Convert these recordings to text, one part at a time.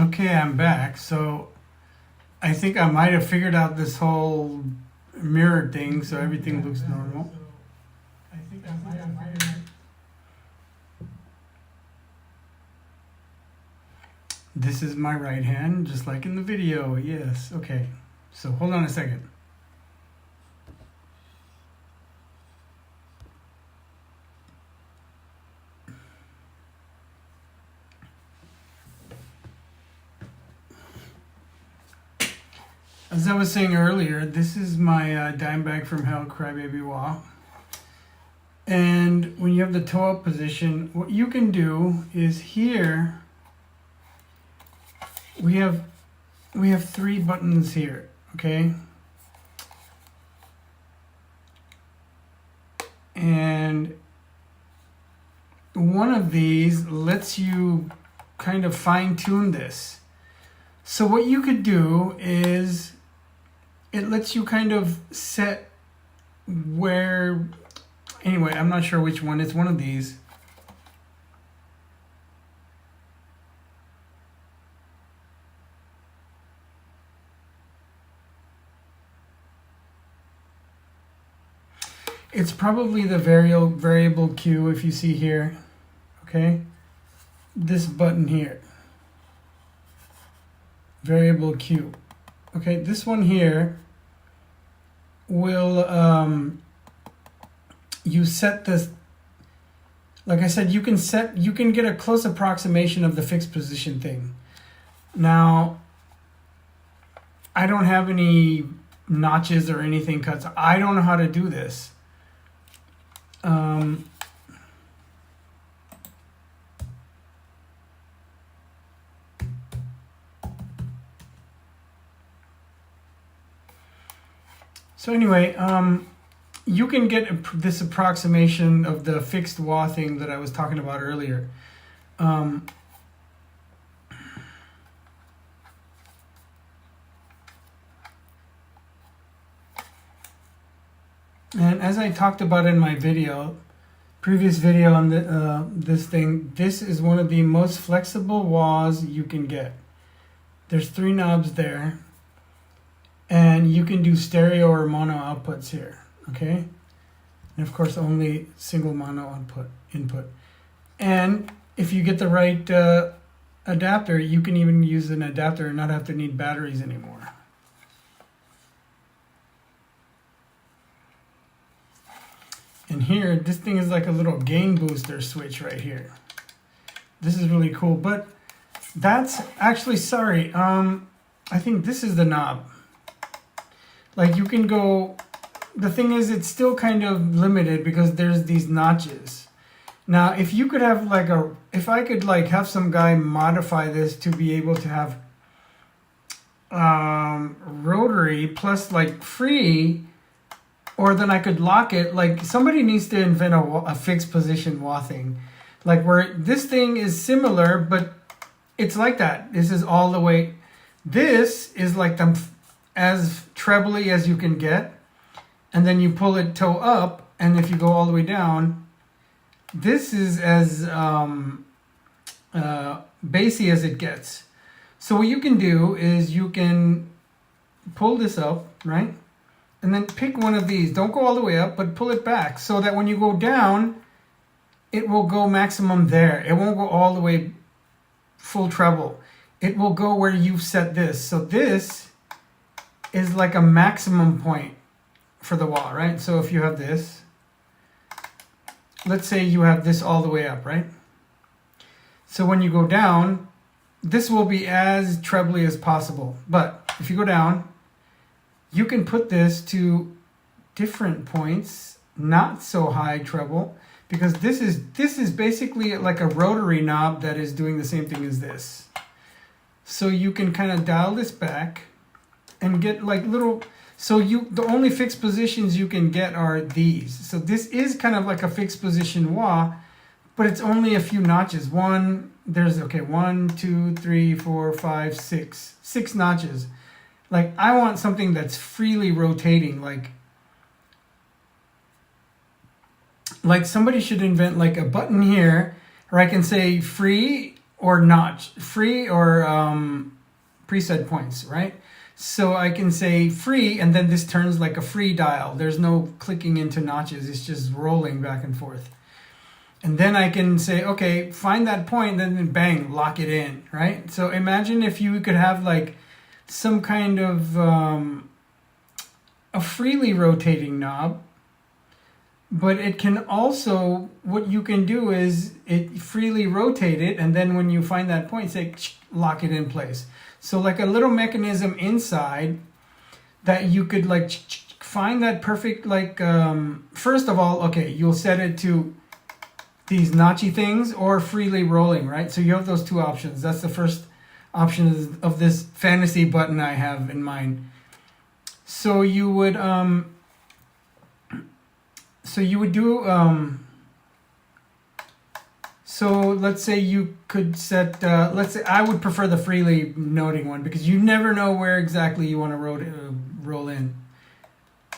Okay, I'm back. So I think I might have figured out this whole mirror thing, so everything looks normal. This is my right hand, just like in the video. Yes, okay. So hold on a second. As I was saying earlier, this is my dime bag from hell crybaby wah. And when you have the toe up position, what you can do is here we have three buttons here, okay? And one of these lets you kind of fine tune this. So what you could do is it lets you kind of set where, anyway, I'm not sure which one. It's one of these. It's probably the variable Q if you see here, okay? This button here, variable Q. Okay, this one here will, you set this, like I said, you can get a close approximation of the fixed position thing. Now, I don't have any notches or anything cut, so I don't know how to do this. So anyway, you can get this approximation of the fixed wah thing that I was talking about earlier. And as I talked about in my previous video on this thing, this is one of the most flexible wahs you can get. There's three knobs there, and you can do stereo or mono outputs here, okay? And of course, only single mono input. And if you get the right adapter, you can even use an adapter and not have to need batteries anymore. And here, this thing is like a little gain booster switch right here. This is really cool, but that's actually, sorry, I think this is the knob. Like you can go, the thing is it's still kind of limited because there's these notches. Now, if you could have like if I could like have some guy modify this to be able to have rotary plus like free, or then I could lock it, like somebody needs to invent a fixed position wah thing. Like where this thing is similar, but it's like that. This is all the way. This is like as trebly as you can get. And then you pull it toe up. And if you go all the way down, this is as bassy as it gets. So what you can do is you can pull this up, right? And then pick one of these. Don't go all the way up, but pull it back so that when you go down, it will go maximum there. It won't go all the way full treble. It will go where you've set this. So this is like a maximum point for the wah, right? So if you have this, let's say you have this all the way up, right? So when you go down, this will be as trebly as possible. But if you go down, you can put this to different points, not so high treble, because this is basically like a rotary knob that is doing the same thing as this. So you can kind of dial this back and get like little, so the only fixed positions you can get are these. So this is kind of like a fixed position wah, but it's only a few notches. Okay, 1, 2, 3, 4, 5, 6. 6 notches. Like I want something that's freely rotating, like somebody should invent like a button here where I can say free or notch, free or preset points, right? So I can say free, and then this turns like a free dial. There's no clicking into notches. It's just rolling back and forth. And then I can say, okay, find that point, and then bang, lock it in, right? So imagine if you could have like some kind of a freely rotating knob, but it can also, what you can do is it freely rotate it, and then when you find that point, say, lock it in place. So like a little mechanism inside that you could like find that perfect, like, first of all, okay, you'll set it to these notchy things or freely rolling, right? So you have those two options. That's the first option of this fantasy button I have in mind. So you would do so let's say you could set let's say I would prefer the freely noting one, because you never know where exactly you want to roll in.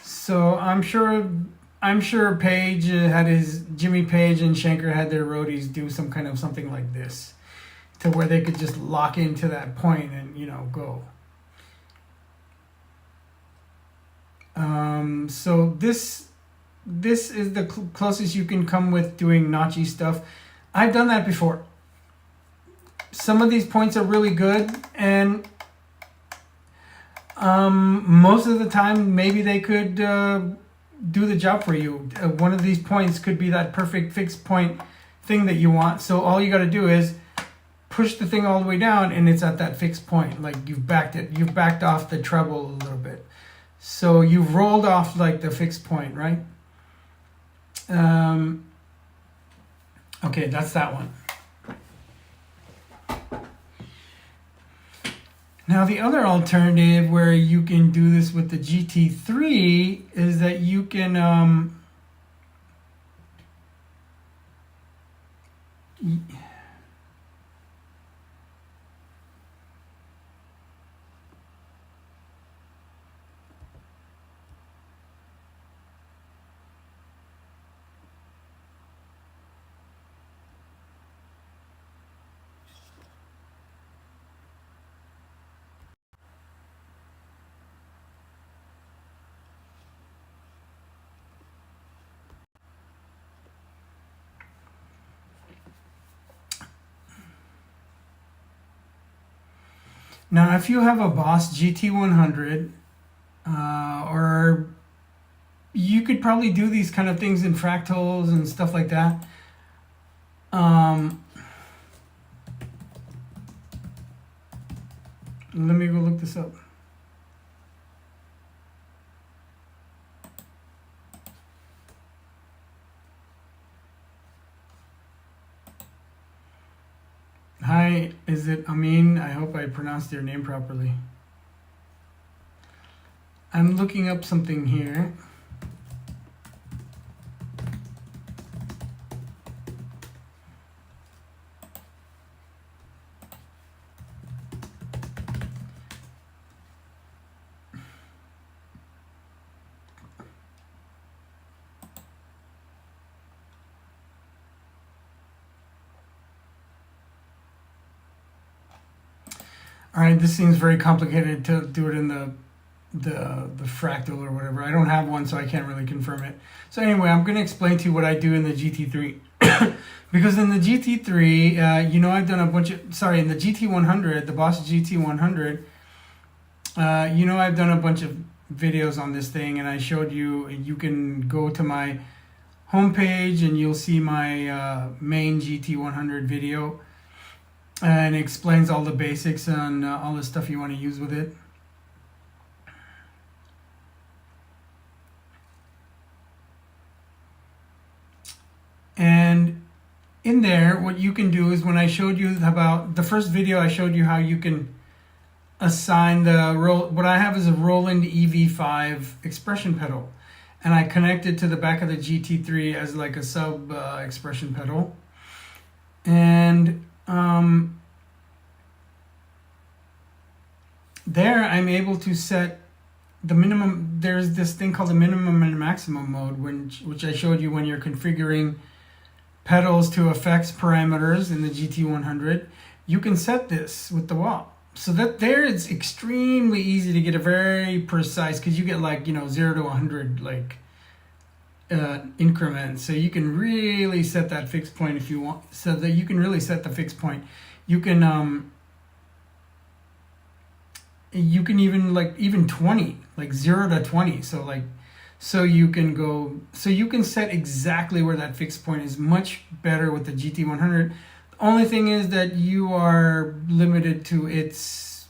So I'm sure Page had Jimmy Page and Schenker had their roadies do some kind of something like this, to where they could just lock into that point and, you know, go. So this is the closest you can come with doing notchy stuff. I've done that before. Some of these points are really good, and most of the time maybe they could do the job for you. One of these points could be that perfect fixed point thing that you want. So all you got to do is push the thing all the way down, and it's at that fixed point. Like you've backed off the treble a little bit. So you've rolled off like the fixed point, right? Okay, that's that one. Now the other alternative where you can do this with the GT3 is that you can now if you have a Boss GT100, or you could probably do these kind of things in fractals and stuff like that. Let me go look this up. Hi, is it Amin? I hope I pronounced your name properly. I'm looking up something here. All right, this seems very complicated to do it in the fractal or whatever. I don't have one, so I can't really confirm it. So anyway, I'm going to explain to you what I do in the GT3. Because in the GT3, you know, I've done a bunch of, sorry, in the GT100, the Boss GT100, you know, I've done a bunch of videos on this thing, and I showed you, you can go to my homepage and you'll see my main GT100 video. And it explains all the basics and all the stuff you want to use with it. And in there, what you can do is, when I showed you about the first video, I showed you how you can assign the roll. What I have is a Roland EV5 expression pedal, and I connect it to the back of the GT3 as like a sub expression pedal. And there I'm able to set the minimum. There's this thing called the minimum and maximum mode, which I showed you when you're configuring pedals to effects parameters in the GT100. you can set this with the wah. So that there it's extremely easy to get a very precise, because you get like, 0 to 100 like increments. So you can really set that fixed point if you want, so that you can really set the fixed point. You can even 20, like 0 to 20. So you can set exactly where that fixed point is, much better with the GT100. The only thing is that you are limited to its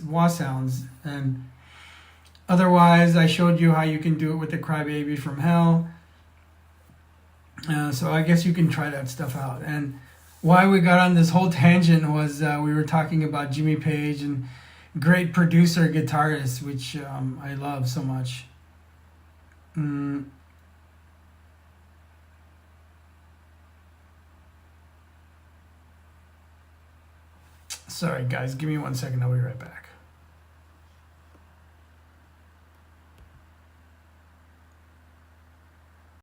wah sounds, and otherwise I showed you how you can do it with the Crybaby from Hell. So I guess you can try that stuff out. And why we got on this whole tangent was we were talking about Jimmy Page and great producer guitarist, which I love so much. Sorry guys, give me 1 second, I'll be right back.